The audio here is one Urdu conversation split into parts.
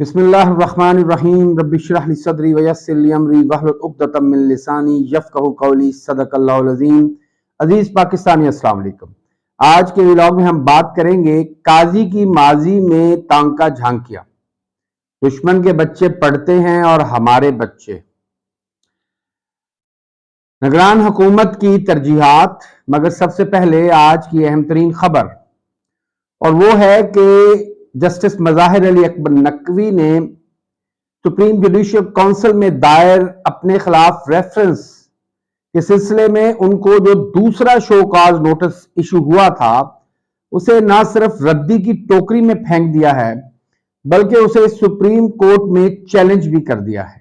بسم اللہ الرحمن الرحیم رب اشرح لی صدری ویسر لی امری واحلل عقدۃ من لسانی یفقہوا قولی صدق اللہ العظیم۔ عزیز پاکستانی، السلام علیکم۔ آج کے ولاگ میں ہم بات کریں گے قاضی کی ماضی میں تانکا جھانکیاں، دشمن کے بچے پڑھتے ہیں اور ہمارے بچے، نگران حکومت کی ترجیحات۔ مگر سب سے پہلے آج کی اہم ترین خبر، اور وہ ہے کہ جسٹس مظاہر علی اکبر نقوی نے سپریم جوڈیشل کونسل میں دائر اپنے خلاف ریفرنس کے سلسلے میں ان کو جو دوسرا شو کاز نوٹس ایشو ہوا تھا اسے نہ صرف ردی کی ٹوکری میں پھینک دیا ہے بلکہ اسے سپریم کورٹ میں چیلنج بھی کر دیا ہے۔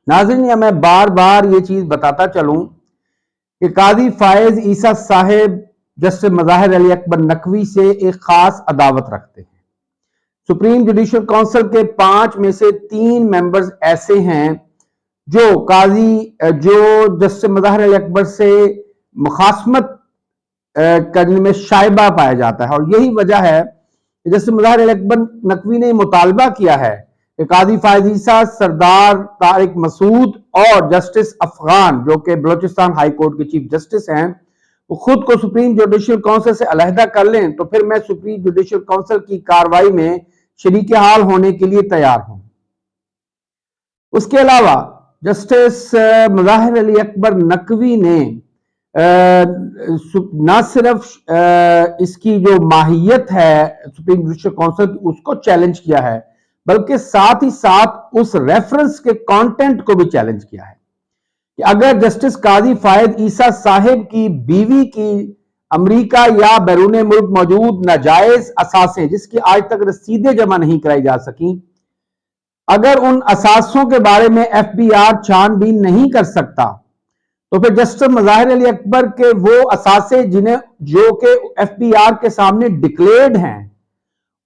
ناظرین، میں بار بار یہ چیز بتاتا چلوں کہ قاضی فائز عیسیٰ صاحب جسٹس مظاہر علی اکبر نقوی سے ایک خاص عداوت رکھتے ہیں۔ سپریم جوڈیشل کونسل کے 5 میں سے 3 ممبرز ایسے ہیں جو جسٹس مظاہر علی اکبر سے مخاصمت کرنے میں شائبہ پایا جاتا ہے، اور یہی وجہ ہے کہ جسٹس مظاہر علی اکبر نقوی نے مطالبہ کیا ہے کہ قاضی فائز عیسیٰ، سردار طارق مسعود اور جسٹس افغان جو کہ بلوچستان ہائی کورٹ کے چیف جسٹس ہیں، وہ خود کو سپریم جوڈیشل کونسل سے علیحدہ کر لیں تو پھر میں سپریم جوڈیشل کونسل کی کارروائی میں شریک حال ہونے کے لیے تیار ہوں۔ اس کے علاوہ جسٹس مظاہر علی اکبر نقوی نے نہ صرف اس کی جو ماہیت ہے سپریم جوڈیشل کونسل کی اس کو چیلنج کیا ہے بلکہ ساتھ ہی ساتھ اس ریفرنس کے کانٹینٹ کو بھی چیلنج کیا ہے کہ اگر جسٹس قاضی فائز عیسیٰ صاحب کی بیوی کی امریکہ یا بیرون ملک موجود ناجائز اثاثے جس کی آج تک رسیدیں جمع نہیں کرائی جا سکیں، اگر ان اثاثوں کے بارے میں ایف بی آر چھان بین نہیں کر سکتا تو پھر جسٹس مظاہر علی اکبر کے وہ اثاثے جو کہ ایف بی آر کے سامنے ڈکلیئرڈ ہیں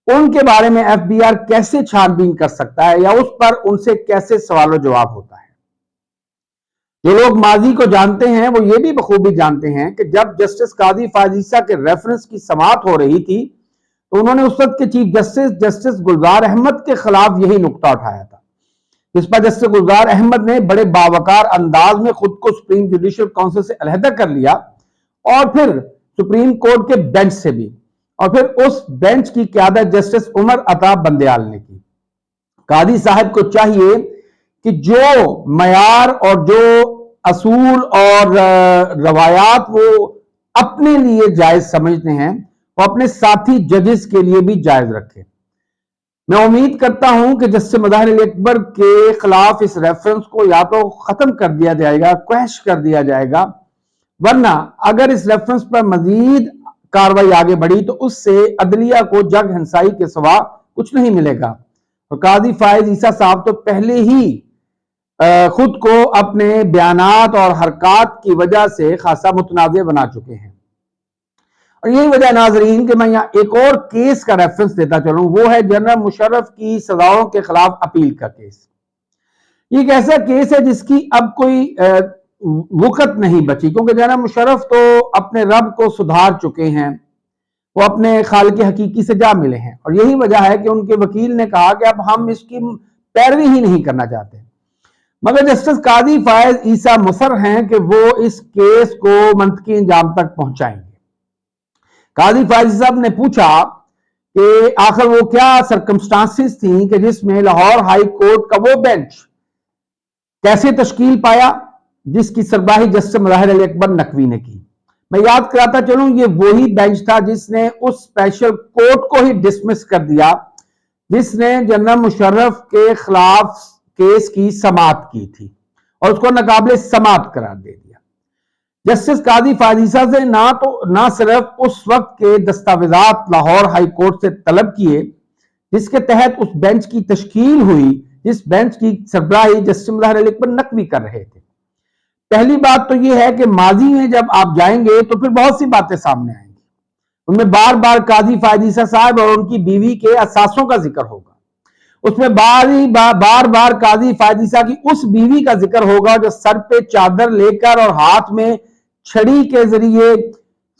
ان کے بارے میں ایف بی آر کیسے چھان بین کر سکتا ہے یا اس پر ان سے کیسے سوال و جواب ہوتا ہے۔ جو لوگ ماضی کو جانتے ہیں وہ یہ بھی بخوبی جانتے ہیں کہ جب جسٹس قاضی فائز عیسیٰ کے ریفرنس کی سماعت ہو رہی تھی تو انہوں نے اس وقت کے چیف جسٹس گلزار احمد کے خلاف یہی نقطہ اٹھایا تھا، جس پر جسٹس گلزار احمد نے بڑے باوقار انداز میں خود کو سپریم جوڈیشل کونسل سے علیحدہ کر لیا اور پھر سپریم کورٹ کے بینچ سے بھی، اور پھر اس بینچ کی قیادت جسٹس عمر عطا بندیال نے کی۔ قاضی صاحب کو چاہیے کہ جو معیار اور جو اصول اور روایات وہ اپنے لیے جائز سمجھتے ہیں وہ اپنے ساتھی ججز کے لیے بھی جائز رکھے۔ میں امید کرتا ہوں کہ جسٹس مظاہر علی اکبر کے خلاف اس ریفرنس کو یا تو ختم کر دیا جائے گا، کویش کر دیا جائے گا، ورنہ اگر اس ریفرنس پر مزید کاروائی آگے بڑھی تو اس سے عدلیہ کو جگ ہنسائی کے سوا کچھ نہیں ملے گا۔ اور قاضی فائز عیسیٰ صاحب تو پہلے ہی خود کو اپنے بیانات اور حرکات کی وجہ سے خاصا متنازع بنا چکے ہیں، اور یہی وجہ ناظرین کہ میں یہاں ایک اور کیس کا ریفرنس دیتا چلوں، وہ ہے جنرل مشرف کی سزاؤں کے خلاف اپیل کا کیس۔ یہ ایک ایسا کیس ہے جس کی اب کوئی وقت نہیں بچی، کیونکہ جنرل مشرف تو اپنے رب کو سدھار چکے ہیں، وہ اپنے خالق حقیقی سے جا ملے ہیں، اور یہی وجہ ہے کہ ان کے وکیل نے کہا کہ اب ہم اس کی پیروی ہی نہیں کرنا چاہتے، مگر جسٹس قاضی فائز عیسیٰ مصر ہیں کہ وہ اس کیس کو منطقی انجام تک پہنچائیں گے۔ قاضی فائز صاحب نے پوچھا کہ آخر وہ کیا سرکمسٹانسز تھیں کہ جس میں لاہور ہائی کورٹ کا وہ بینچ کیسے تشکیل پایا جس کی سربراہی جسٹس مظاہر علی اکبر نقوی نے کی۔ میں یاد کراتا چلوں یہ وہی بینچ تھا جس نے اس اسپیشل کورٹ کو ہی ڈسمس کر دیا جس نے جنرل مشرف کے خلاف کیس کی سماعت کی تھی اور اس کو ناقابل سماعت قرار دے دیا۔ جسٹس قاضی فائز عیسیٰ سے نہ صرف اس وقت کے دستاویزات لاہور ہائی کورٹ سے طلب کیے جس کے تحت اس بینچ کی تشکیل ہوئی، جس بینچ کی سربراہی جسٹس مظاہر علی اکبر نقوی کر رہے تھے۔ پہلی بات تو یہ ہے کہ ماضی میں جب آپ جائیں گے تو پھر بہت سی باتیں سامنے آئیں گی، ان میں بار بار قاضی فائز عیسیٰ صاحب اور ان کی بیوی کے اثاثوں کا ذکر ہوگا، اس میں بار بار قاضی فائز عیسیٰ کی اس بیوی کا ذکر ہوگا جو سر پہ چادر لے کر اور ہاتھ میں چھڑی کے ذریعے